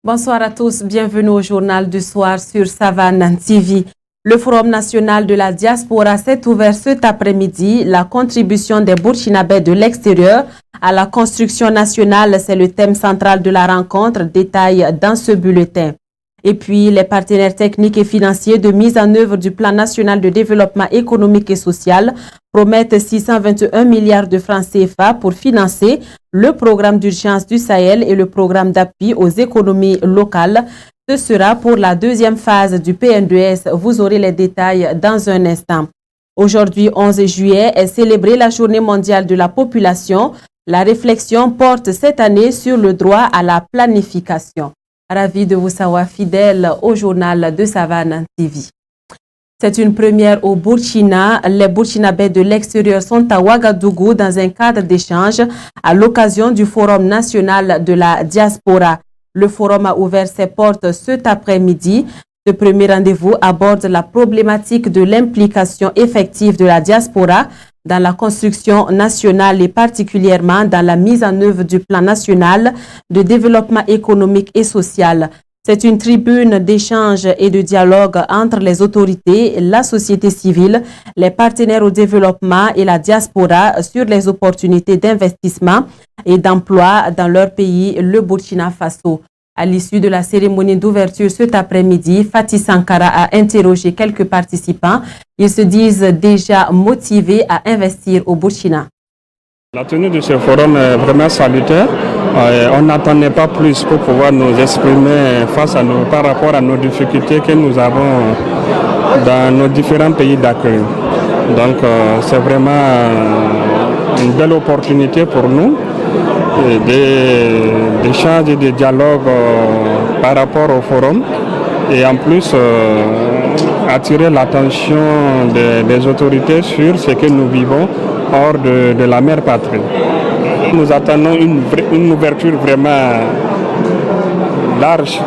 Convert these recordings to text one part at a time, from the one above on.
Bonsoir à tous, bienvenue au journal du soir sur Savane TV. Le Forum national de la diaspora s'est ouvert cet après-midi. La contribution des Burkinabés de l'extérieur à la construction nationale, c'est le thème central de la rencontre, détail dans ce bulletin. Et puis, les partenaires techniques et financiers de mise en œuvre du Plan national de développement économique et social promettent 621 milliards de francs CFA pour financer le programme d'urgence du Sahel et le programme d'appui aux économies locales. Ce sera pour la deuxième phase du PN2S. Vous aurez les détails dans un instant. Aujourd'hui, 11 juillet, est célébrée la Journée mondiale de la population. La réflexion porte cette année sur le droit à la planification. Ravi de vous savoir fidèle au journal de Savane TV. C'est une première au Burkina. Les Burkinabés de l'extérieur sont à Ouagadougou dans un cadre d'échange à l'occasion du Forum national de la diaspora. Le forum a ouvert ses portes cet après-midi. Ce premier rendez-vous aborde la problématique de l'implication effective de la diaspora dans la construction nationale et particulièrement dans la mise en œuvre du plan national de développement économique et social. C'est une tribune d'échange et de dialogue entre les autorités, la société civile, les partenaires au développement et la diaspora sur les opportunités d'investissement et d'emploi dans leur pays, le Burkina Faso. À l'issue de la cérémonie d'ouverture cet après-midi, Fatih Sankara a interrogé quelques participants. Ils se disent déjà motivés à investir au Burkina. La tenue de ce forum est vraiment salutaire. On n'attendait pas plus pour pouvoir nous exprimer par rapport à nos difficultés que nous avons dans nos différents pays d'accueil. Donc c'est vraiment une belle opportunité pour nous d'échanges et de dialogues par rapport au forum et en plus attirer l'attention des autorités sur ce que nous vivons hors de la mère patrie. Nous attendons une ouverture vraiment large,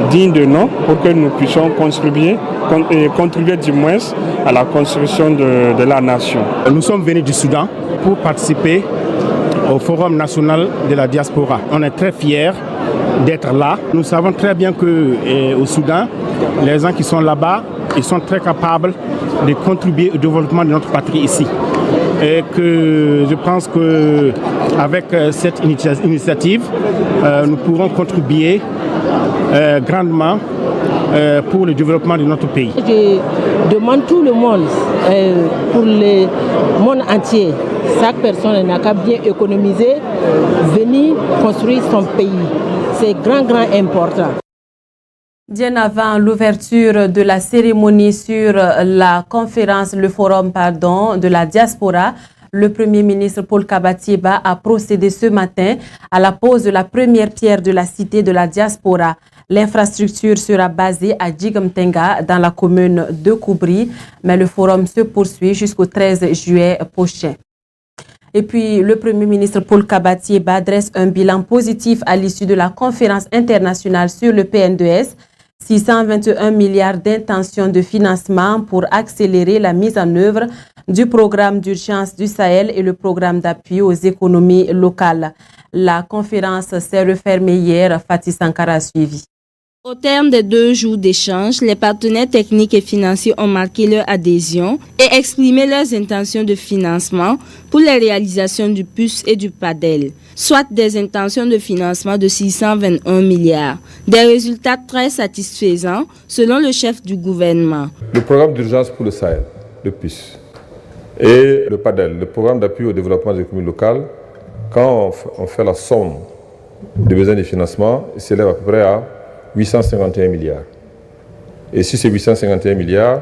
digne de nom, pour que nous puissions contribuer du moins à la construction de la nation. Nous sommes venus du Soudan pour participer au Forum national de la diaspora. On est très fiers d'être là. Nous savons très bien qu'au Soudan, les gens qui sont là-bas, ils sont très capables de contribuer au développement de notre patrie ici. Et que je pense qu'avec cette initiative, nous pourrons contribuer grandement pour le développement de notre pays. Je demande tout le monde, pour le monde entier, chaque personne n'a qu'à bien économiser, venir construire son pays. C'est grand important. Bien avant l'ouverture de la cérémonie sur la conférence, le forum de la diaspora, le Premier ministre Paul Kabatieba a procédé ce matin à la pose de la première pierre de la cité de la diaspora. L'infrastructure sera basée à Djigamtenga dans la commune de Koubri, mais le forum se poursuit jusqu'au 13 juillet prochain. Et puis, le Premier ministre Paul Kabatieba dresse un bilan positif à l'issue de la conférence internationale sur le PN2S. 621 milliards d'intentions de financement pour accélérer la mise en œuvre du programme d'urgence du Sahel et le programme d'appui aux économies locales. La conférence s'est refermée hier. Fatih Sankara a suivi. Au terme des 2 jours d'échange, les partenaires techniques et financiers ont marqué leur adhésion et exprimé leurs intentions de financement pour les réalisations du PUS et du PADEL, soit des intentions de financement de 621 milliards. Des résultats très satisfaisants selon le chef du gouvernement. Le programme d'urgence pour le Sahel, le PUS, et le PADEL, le programme d'appui au développement des économies locales, quand on fait la somme des besoins de financement, il s'élève à peu près à 851 milliards. Et si c'est 851 milliards,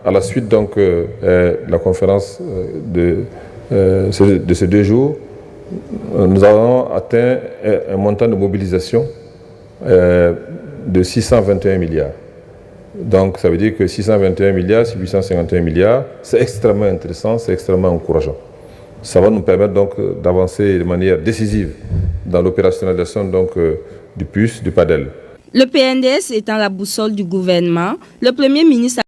à la suite donc la conférence de ces 2 jours, nous avons atteint un montant de mobilisation de 621 milliards. Donc ça veut dire que 621 milliards sur 851 milliards, c'est extrêmement intéressant, c'est extrêmement encourageant. Ça va nous permettre donc d'avancer de manière décisive dans l'opérationnalisation donc du PUS, du PADEL. Le PNDS étant la boussole du gouvernement, le Premier ministre